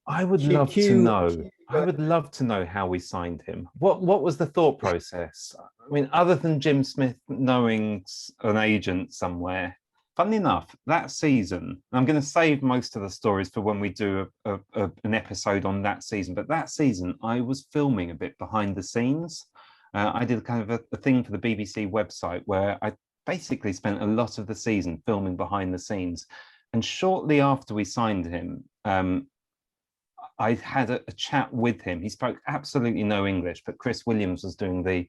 I would love to know. I would love to know how we signed him. What was the thought process? I mean, other than Jim Smith knowing an agent somewhere. Funnily enough, that season, I'm going to save most of the stories for when we do an episode on that season. But that season, I was filming a bit behind the scenes. I did kind of a thing for the BBC website where I basically spent a lot of the season filming behind the scenes. And shortly after we signed him, I had a chat with him. He spoke absolutely no English, but Chris Williams was doing the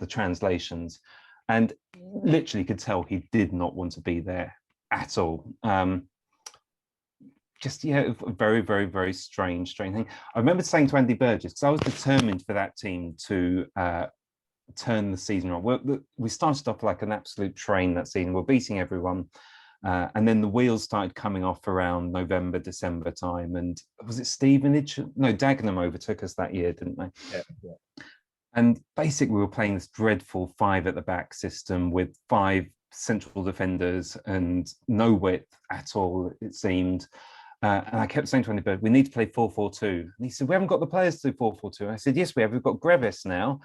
translations, and literally could tell he did not want to be there at all. Just, yeah, a very, very, very strange thing. I remember saying to Andy Burgess, because I was determined for that team to turn the season around. We started off like an absolute train that season. We're beating everyone. And then the wheels started coming off around November, December time. And was it Stevenage? No, Dagenham overtook us that year, didn't they? Yeah. And basically, we were playing this dreadful 5 at the back system with 5 central defenders and no width at all, it seemed. And I kept saying to Andy Bird, we need to play 4-4-2. And he said, we haven't got the players to do 4-4-2. And I said, yes, we have. We've got Grybis now.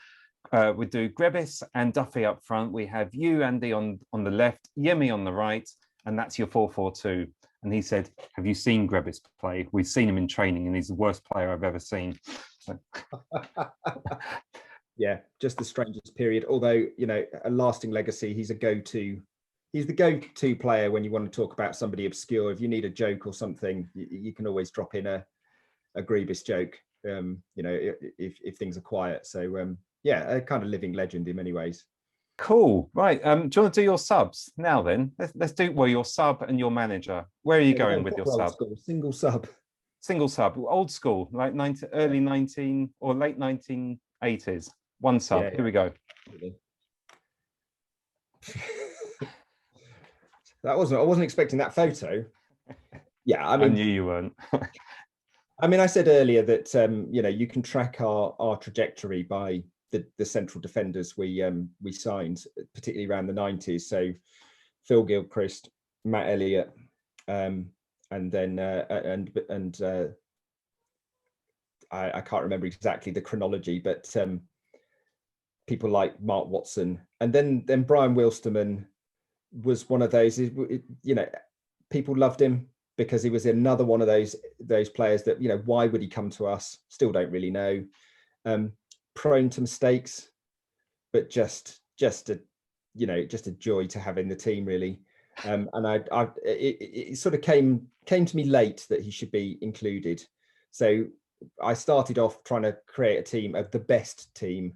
We do Grybis and Duffy up front. We have you, Andy, on the left, Yemi on the right. And that's your 4-4-2. And he said, have you seen Grybis play? We've seen him in training and he's the worst player I've ever seen. So. Yeah, just the strangest period. Although, a lasting legacy, he's the go-to player when you want to talk about somebody obscure. If you need a joke or something, you can always drop in a Grybis joke, if things are quiet. So, yeah, a kind of living legend in many ways. Cool. Right. Do you want to do your subs now then? Let's do, well, your sub and your manager. Where are you going with your sub? Single sub. Single sub. Old school, like early 19 or late 1980s. One sub. Yeah. Here we go. I wasn't expecting that photo. Yeah, I knew you weren't. I mean, I said earlier that you can track our trajectory by the central defenders we signed, particularly around the 90s. So Phil Gilchrist, Matt Elliott, and then I can't remember exactly the chronology, but people like Mark Watson, and then Brian Wilstermann was one of those. People loved him because he was another one of those players that why would he come to us? Still don't really know. Prone to mistakes, but just a joy to have in the team, really. And it sort of came to me late that he should be included. So I started off trying to create a team of the best team,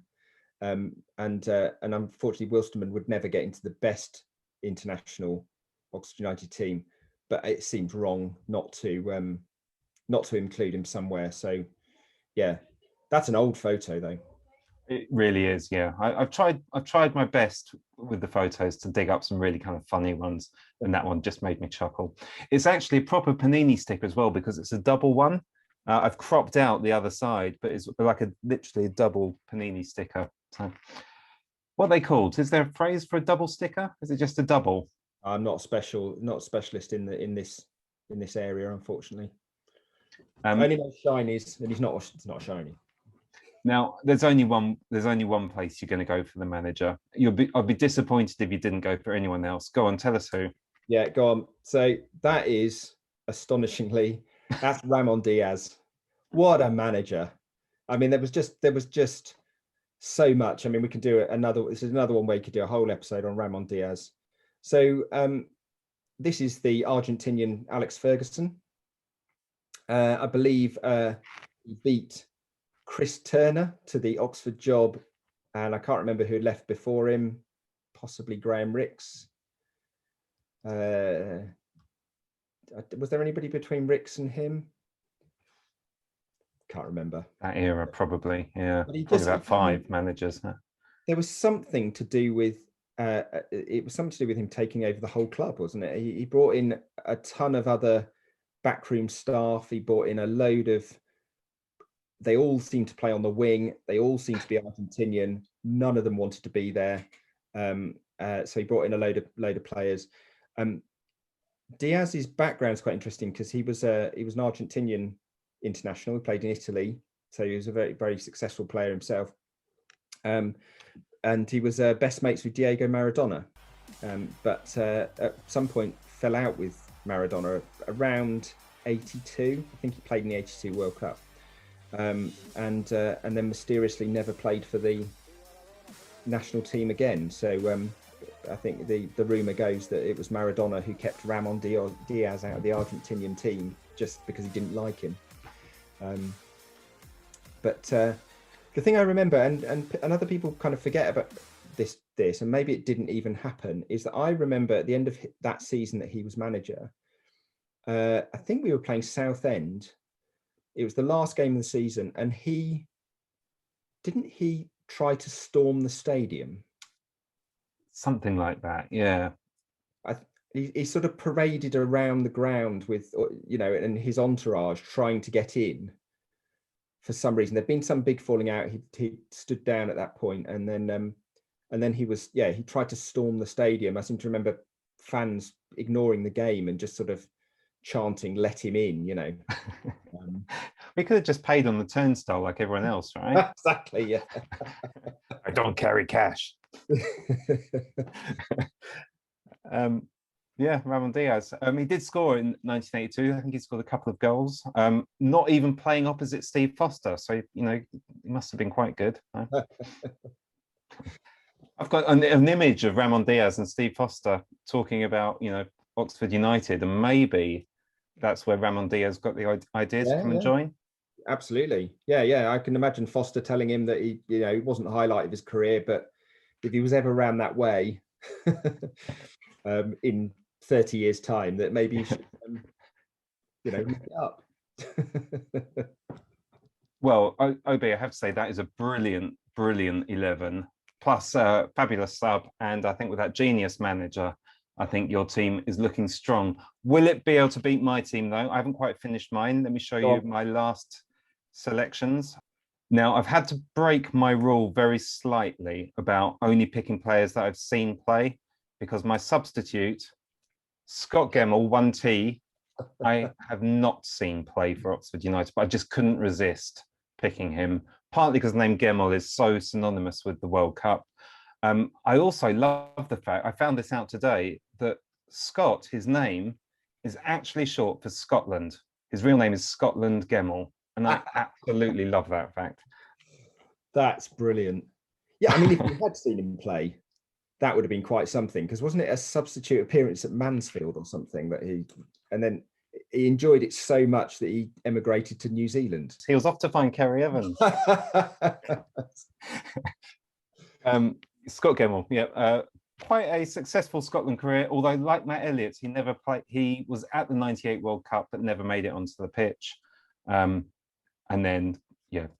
and unfortunately Wilstermann would never get into the best international Oxford United team, but it seemed wrong not to include him somewhere. So yeah, that's an old photo though. It really is, yeah. I've tried my best with the photos to dig up some really kind of funny ones, and that one just made me chuckle. It's actually a proper Panini sticker as well because it's a double one. I've cropped out the other side, but it's like literally a double Panini sticker. So, what are they called? Is there a phrase for a double sticker? Is it just a double? I'm not specialist in this area, unfortunately. Only know shinies, and it's not shiny. Now, there's only one place you're going to go for the manager. I'd be disappointed if you didn't go for anyone else. Go on, tell us who. Yeah, go on. So that is astonishingly, that's Ramon Diaz. What a manager! I mean, there was just so much. I mean, we could do this is another one where you could do a whole episode on Ramon Diaz. So this is the Argentinian Alex Ferguson. I believe he beat Chris Turner to the Oxford job, and I can't remember who left before him, possibly Graham Rix. Was there anybody between Rix and him? Can't remember. That era, probably, yeah. But he Probably just- about 5 managers. Huh? There was something to do with it was something to do with him taking over the whole club, wasn't it? He brought in a ton of other backroom staff. He brought in a load of. They all seemed to play on the wing. They all seemed to be Argentinian. None of them wanted to be there. So he brought in a load of players. Diaz's background is quite interesting because he was an Argentinian international. He played in Italy, so he was a very, very successful player himself. And he was best mates with Diego Maradona, but at some point fell out with Maradona around 82. I think he played in the 82 World Cup, and then mysteriously never played for the national team again. So I think the rumor goes that it was Maradona who kept Ramon Diaz out of the Argentinian team just because he didn't like him. The thing I remember, and other people kind of forget about this, and maybe it didn't even happen, is that I remember at the end of that season that he was manager, I think we were playing Southend. It was the last game of the season, and he try to storm the stadium? Something like that, yeah. He sort of paraded around the ground with, and his entourage trying to get in. For some reason, there'd been some big falling out. He stood down at that point, and then he tried to storm the stadium. I seem to remember fans ignoring the game and just sort of chanting, "Let him in," We could have just paid on the turnstile like everyone else, right? Exactly, yeah. I don't carry cash. Yeah, Ramon Diaz. He did score in 1982. I think he scored a couple of goals. Not even playing opposite Steve Foster, so he must have been quite good. I've got an image of Ramon Diaz and Steve Foster talking about Oxford United, and maybe that's where Ramon Diaz got the idea to come and join. Absolutely, yeah. I can imagine Foster telling him that he wasn't the highlight of his career, but if he was ever around that way in 30 years' time, that maybe you should, look it up. Well, Obi, I have to say that is a brilliant 11, plus a fabulous sub, and I think with that genius manager, I think your team is looking strong. Will it be able to beat my team, though? I haven't quite finished mine. Let me show you my last selections. Now, I've had to break my rule very slightly about only picking players that I've seen play, because my substitute, Scott Gemmell, 1T, I have not seen play for Oxford United, but I just couldn't resist picking him, partly because the name Gemmell is so synonymous with the World Cup. I also love the fact, I found this out today, that Scott, his name, is actually short for Scotland. His real name is Scotland Gemmell, and I absolutely love that fact. That's brilliant. Yeah, I mean, if you had seen him play, that would have been quite something, because wasn't it a substitute appearance at Mansfield or something that and then he enjoyed it so much that he emigrated to New Zealand. He was off to find Kerry Evans. Scott Gemmell, yeah, quite a successful Scotland career, although like Matt Elliott, he never played. He was at the 98 World Cup, but never made it onto the pitch. And then,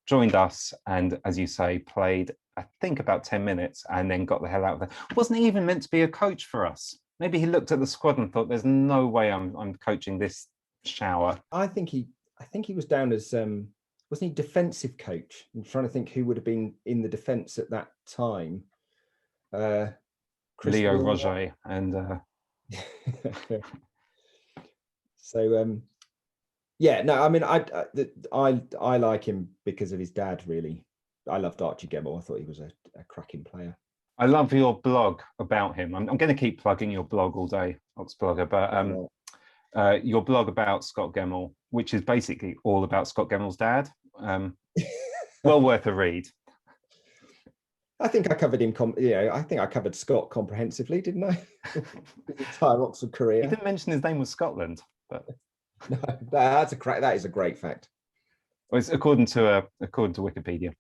joined us, and as you say, played, I think, about 10 minutes, and then got the hell out of there. Wasn't he even meant to be a coach for us? Maybe he looked at the squad and thought, "There's no way I'm coaching this shower." I think he was down as wasn't he defensive coach? I'm trying to think who would have been in the defence at that time. Leo Roger and so I mean, I like him because of his dad, really. I loved Archie Gemmell. I thought he was a cracking player. I love your blog about him. I'm going to keep plugging your blog all day, Oxblogger, but your blog about Scott Gemmell, which is basically all about Scott Gemmell's dad. Well worth a read. I think I covered him. I think I covered Scott comprehensively, didn't I? His entire Oxford career. You didn't mention his name was Scotland, but no, that is a great fact. Well, it's according to Wikipedia.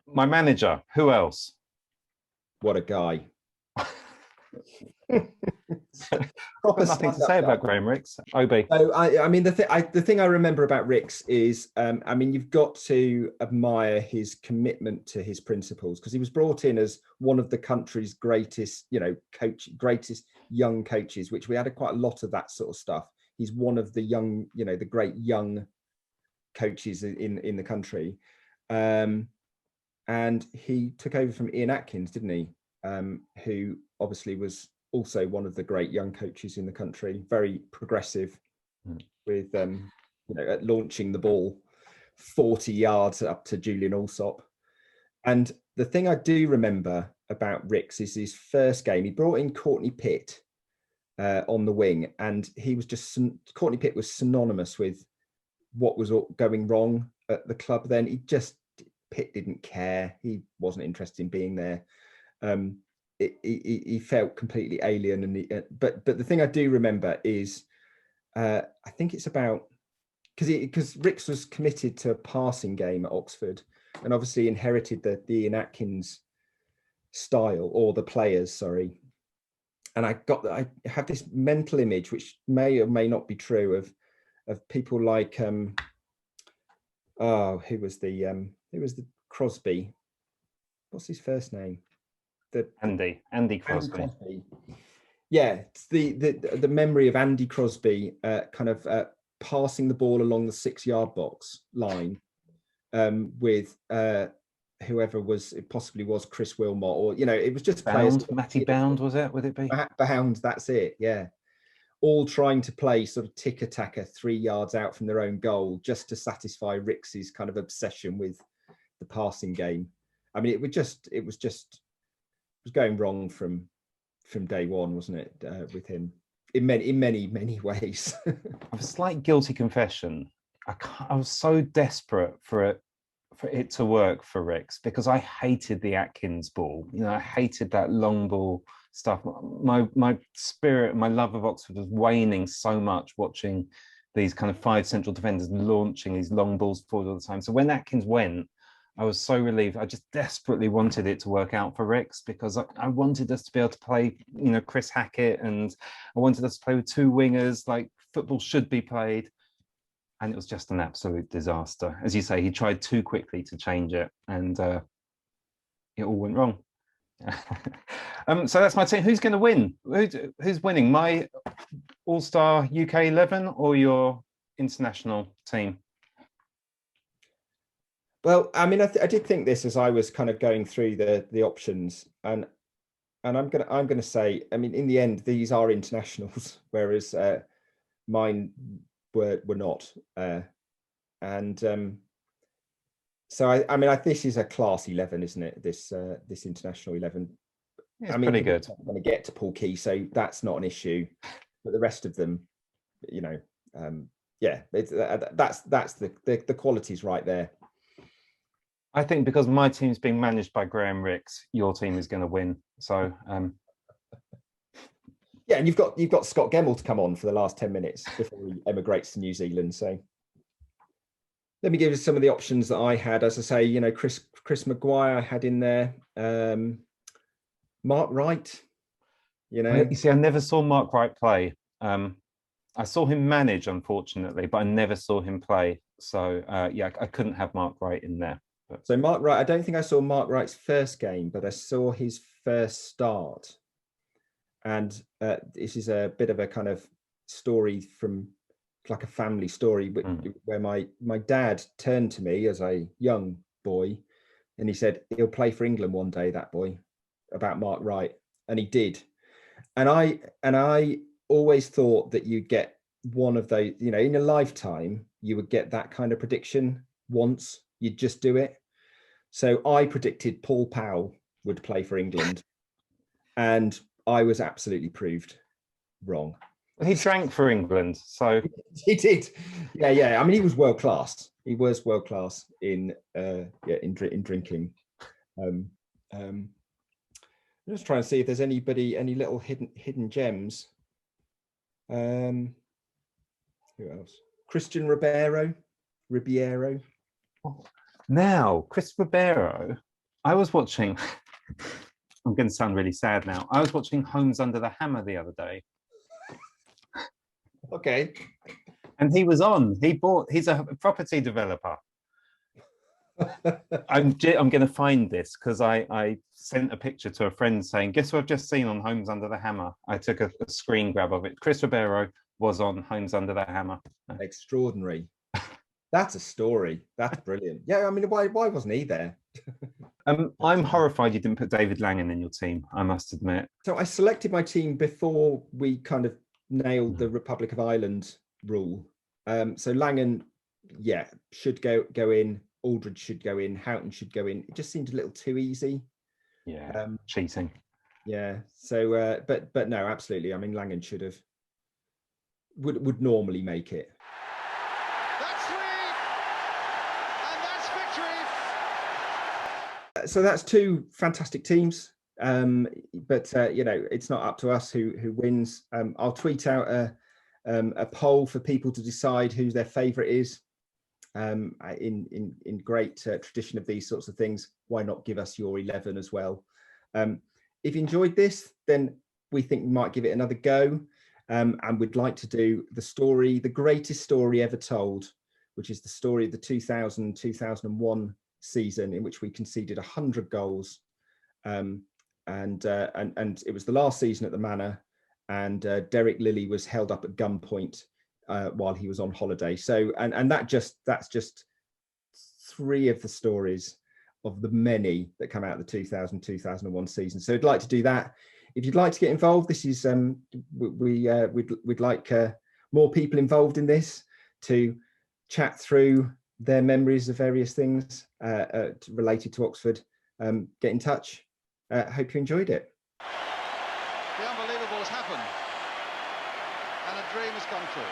My manager. Who else? What a guy. Got nothing to say about Graham Rix. Obi. So I mean, the thing I remember about Rix is, I mean, you've got to admire his commitment to his principles, because he was brought in as one of the country's greatest, greatest young coaches, which we had quite a lot of that sort of stuff. He's one of the young, the great young coaches in the country, and he took over from Ian Atkins, didn't he? Who obviously was also one of the great young coaches in the country, very progressive with, at launching the ball 40 yards up to Julian Alsop. And the thing I do remember about Rix is his first game. He brought in Courtney Pitt on the wing, and he was Courtney Pitt was synonymous with what was going wrong at the club then. Pitt didn't care. He wasn't interested in being there. He felt completely alien, and but the thing I do remember is I think it's about because Rix was committed to a passing game at Oxford, and obviously inherited the Ian Atkins style, or the players, sorry. And I have this mental image, which may or may not be true, of people like who was the Crosby? What's his first name? Andy Crosby. Andy Crosby. Yeah, it's the memory of Andy Crosby kind of passing the ball along the 6-yard box line with whoever it possibly was Chris Wilmot, or it was just Matty Bound, was it? Would it be Bound? That's it. Yeah, all trying to play sort of tick-a-tacker 3 yards out from their own goal, just to satisfy Rix's kind of obsession with the passing game. I mean, it was going wrong from day one, wasn't it, with him in many ways. I have a slight guilty confession. I was so desperate for it to work for Rix, because I hated the Atkins ball. I hated that long ball stuff. My spirit, my love of Oxford was waning so much watching these kind of 5 central defenders launching these long balls forward all the time. So when Atkins went, I was so relieved. I just desperately wanted it to work out for Rix, because I wanted us to be able to play, Chris Hackett, and I wanted us to play with 2 wingers like football should be played. And it was just an absolute disaster. As you say, he tried too quickly to change it, and it all went wrong. So that's my team. Who's going to win? Who's winning? My All-Star UK 11 or your international team? Well, I mean, I did think this as I was kind of going through the options, and I'm gonna say, I mean, in the end, these are internationals, whereas mine were not, so I mean, this is a class 11, isn't it? This international 11. It's I mean, pretty good. I'm going to get to Paul Key, so that's not an issue. But the rest of them, yeah, that's the quality's right there. I think because my team's being managed by Graham Rix, your team is going to win. So yeah, and you've got Scott Gemmell to come on for the last 10 minutes before he emigrates to New Zealand. So let me give you some of the options that I had. As I say, Chris Maguire I had in there. Mark Wright. You see, I never saw Mark Wright play. I saw him manage, unfortunately, but I never saw him play. So yeah, I couldn't have Mark Wright in there. But. So Mark Wright, I don't think I saw Mark Wright's first game, but I saw his first start. And this is a bit of a kind of story from like a family story, where my dad turned to me as a young boy and he said, he'll play for England one day, that boy, about Mark Wright. And he did. And I always thought that you'd get one of those, in a lifetime, you would get that kind of prediction once. You'd just do it. So I predicted Paul Powell would play for England, and I was absolutely proved wrong. He drank for England, so he did. Yeah. I mean, he was world class. He was world class in drinking. Um, I'm just trying to see if there's any little hidden gems. Who else? Christian Ribeiro. Now, Chris Ribeiro, I was watching, I'm going to sound really sad now. I was watching Homes Under the Hammer the other day. Okay. And he was on. He's a property developer. I'm going to find this because I sent a picture to a friend saying, guess what I've just seen on Homes Under the Hammer? I took a screen grab of it. Chris Ribeiro was on Homes Under the Hammer. Extraordinary. That's a story. That's brilliant. Yeah, I mean, why wasn't he there? I'm horrified you didn't put David Langan in your team, I must admit. So I selected my team before we kind of nailed the Republic of Ireland rule. So Langan, yeah, should go in. Aldridge should go in. Houghton should go in. It just seemed a little too easy. Yeah, cheating. Yeah. So, but no, absolutely. I mean, Langan would normally make it. That's three, and that's victory. So that's two fantastic teams. But it's not up to us who wins. I'll tweet out a poll for people to decide who their favourite is. In great tradition of these sorts of things, why not give us your 11 as well? If you enjoyed this, then we think we might give it another go, and we'd like to do the greatest story ever told, which is the story of the 2000-2001 season, in which we conceded 100 goals, and it was the last season at the Manor, and Derek Lilly was held up at gunpoint while he was on holiday. So, and that's just three of the stories of the many that come out of the 2000-2001 season. So I'd like to do that. If you'd like to get involved, this is we'd like more people involved in this to chat through their memories of various things related to Oxford. Get in touch. Hope you enjoyed it. The unbelievable has happened, and a dream has come true.